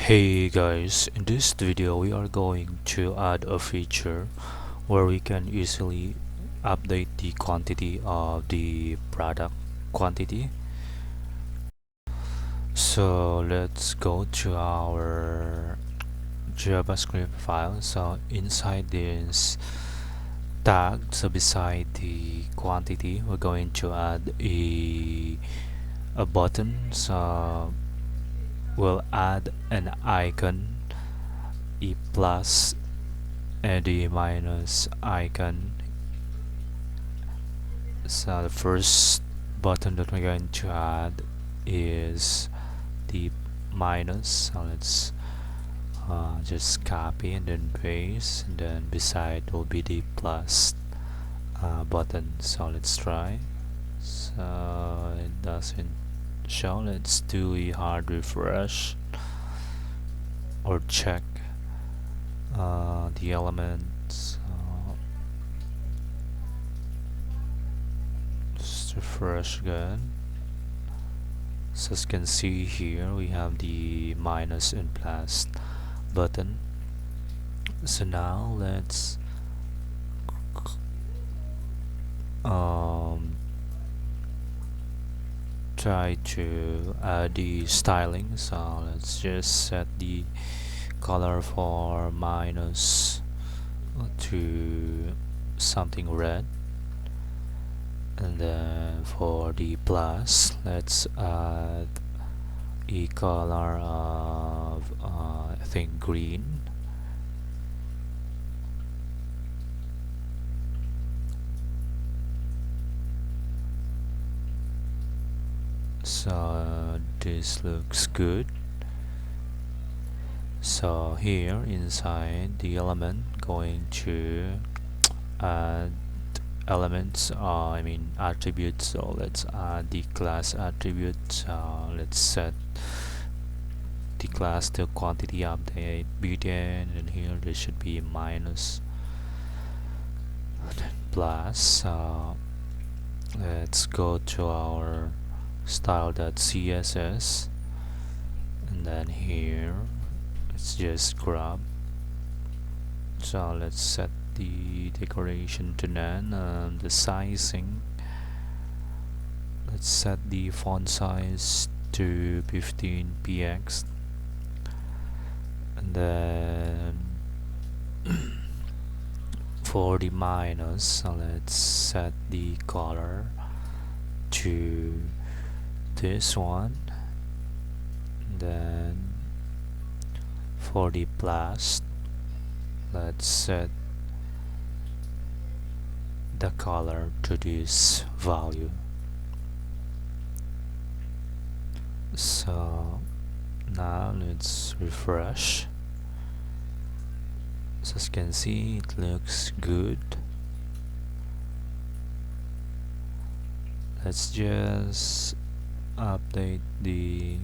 Hey guys, in this video we are going to add a feature where we can easily update the quantity of the product quantity. So let's go to our JavaScript file. So inside this tag, so beside the quantity, we're going to add a button. So we'll add an icon, a plus and the minus icon. So the first button that we're going to add is the minus. So let's just copy and then paste, and then beside will be the plus button. So let's try. So it doesn't show. Let's do a hard refresh or check the elements. Just refresh again. So as you can see here, we have the minus and plus button. So now let's try to add the styling. So let's just set the color for minus to something red, and then for the plus let's add a color of I think green. So this looks good. So here inside the element, going to add elements, attributes. So let's add the class attribute. Let's set the class to quantity update btn, and here there should be minus, then plus. Let's go to our style.css, and then here let's just grab. So let's set the decoration to none, and the sizing, let's set the font size to 15px, and then for the minus, let's set the color to this one, and then for the plus, let's set the color to this value. So now let's refresh. So as you can see, it looks good. Let's just update the,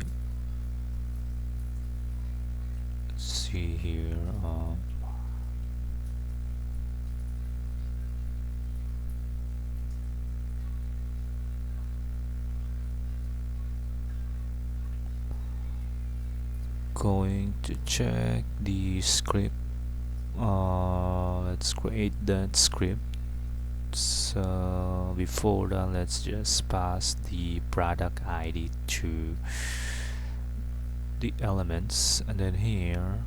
let's see here, going to check the script. Let's create that script. So before that, let's just pass the product ID to the elements, and then here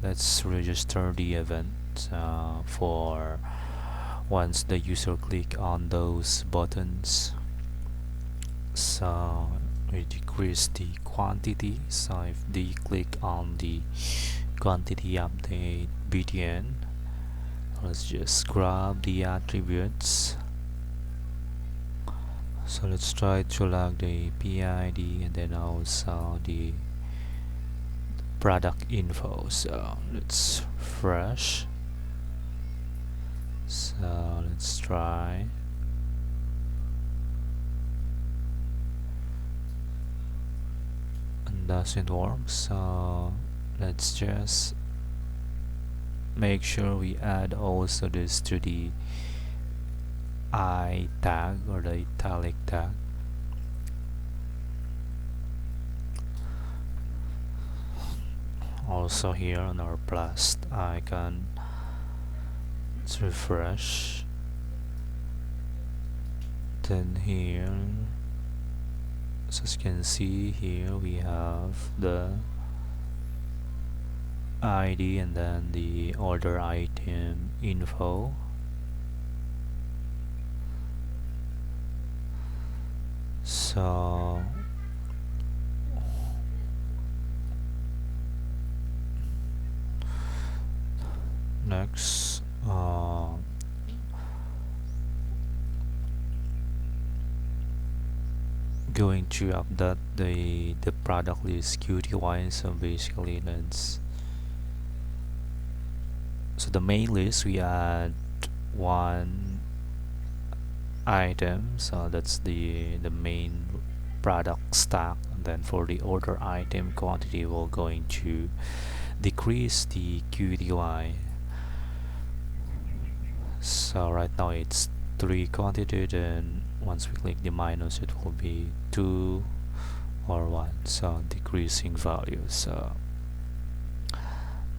let's register the event for once the user click on those buttons. So we decrease the quantity. So if they click on the quantity update btn, let's just grab the attributes. So let's try to log the PID and then also the product info. So let's refresh. So let's try. And doesn't work. So let's just make sure we add also this to the I tag or the italic tag. Also here on our plus icon, let's refresh. Then here, so as you can see here, we have the ID and then the order item info. So next, going to update the product list QTY. So basically, so the main list, we add one item, so that's the main product stack. And then for the order item quantity, we're going to decrease the QTY. So right now it's 3 quantity, then once we click the minus, it will be 2 or 1, so decreasing value. So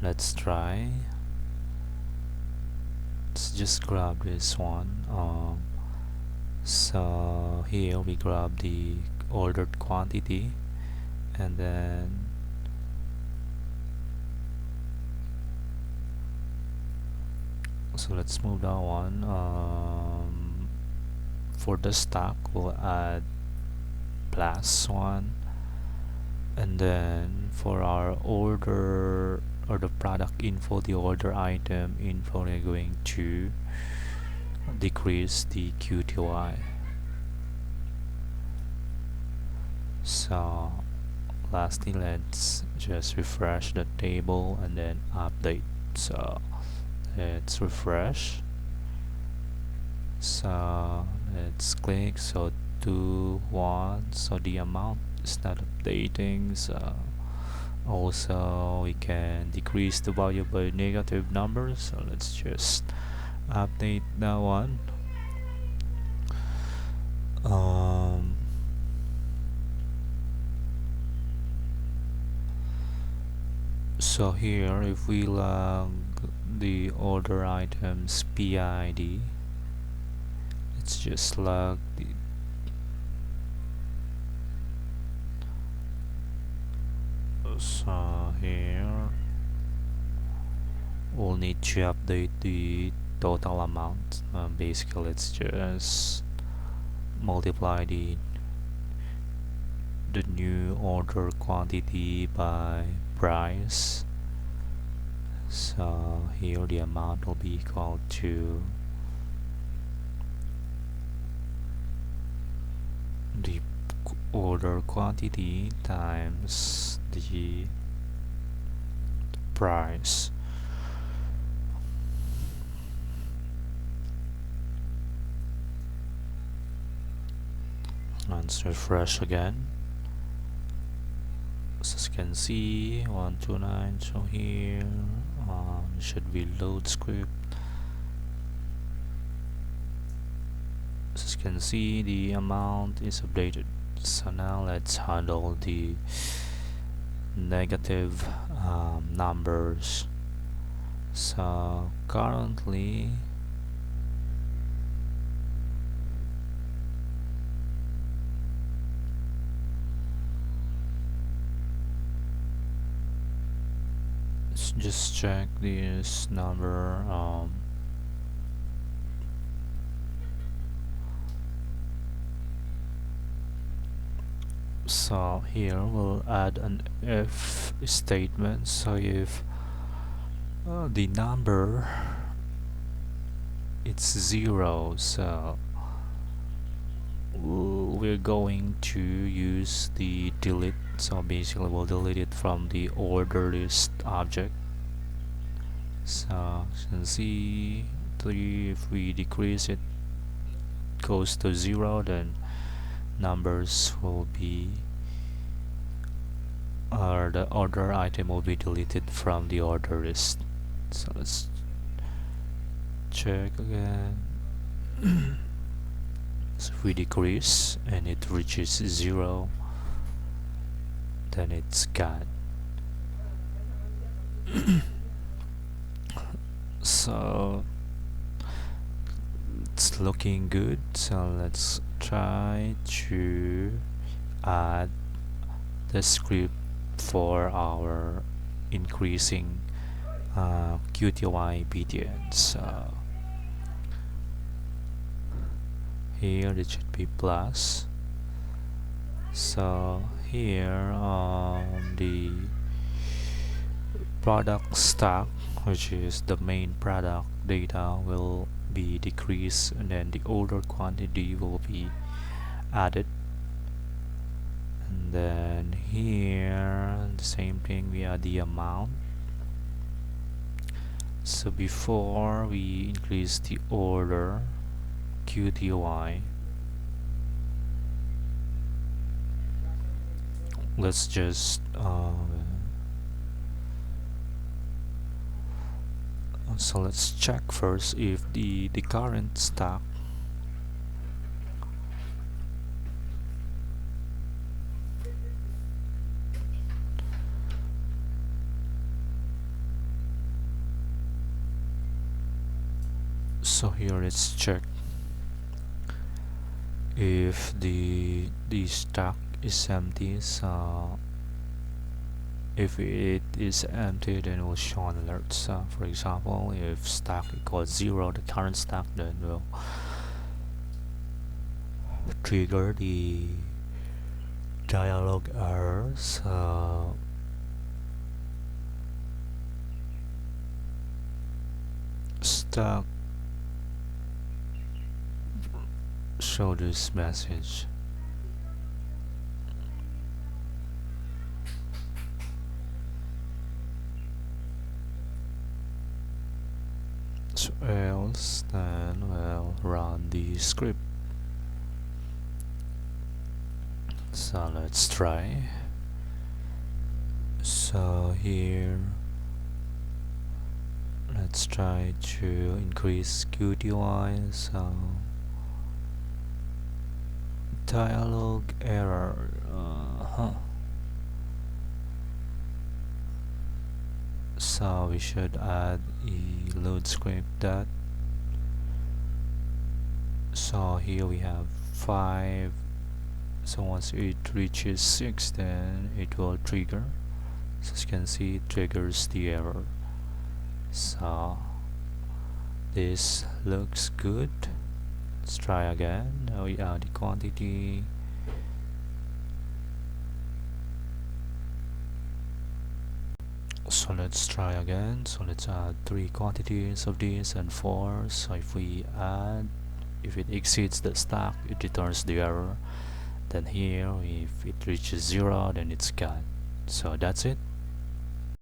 let's try. Let's just grab this one. So here we grab the ordered quantity, and then so let's move that one. For the stock, we'll add +1, and then for our order or the product info, the order item info, we're going to decrease the QTY. So lastly, let's just refresh the table and then update. So let's refresh. So let's click, so 2 1, so the amount is not updating. So also we can decrease the value by negative numbers, so let's just update that one. So here, if we log the order items PID, let's just log the so here we'll need to update the total amount. Basically, let's just multiply the new order quantity by price. So here the amount will be equal to the order quantity times the price. Let's refresh again. So as you can see, 129. So here should be load script. So as you can see, the amount is updated. So now let's handle the negative numbers. So currently let's just check this number. So here we'll add an if statement. So if the number it's 0, so we're going to use the delete. So basically we'll delete it from the order list object. So you can see 3, if we decrease it goes to 0, then numbers will be, or the order item will be deleted from the order list. So let's check again. So if we decrease and it reaches 0, then it's gone. So it's looking good, so let's try to add the script for our increasing QTY BTN. So here it should be plus. So here the product stack, which is the main product data, will be decreased, and then the order quantity will be added. And then here the same thing, we add the amount. So before we increase the order QTY, let's just so let's check first if the current stack so here let's check if the stack is empty. So if it is empty, then it will show an alert. So for example, if stack equals 0, the current stack, then will trigger the dialog errors. Stack show this message. So else, then we'll run the script. So let's try. So here let's try to increase QTY. So dialog error. So we should add a load script that. So here we have 5. So once it reaches 6, then it will trigger. So as you can see, it triggers the error. So this looks good. Let's try again. Now we add the quantity. So let's try again. So let's add 3 quantities of this and 4. So if we add, if it exceeds the stack, it returns the error. Then here, if it reaches 0, then it's gone. So that's it.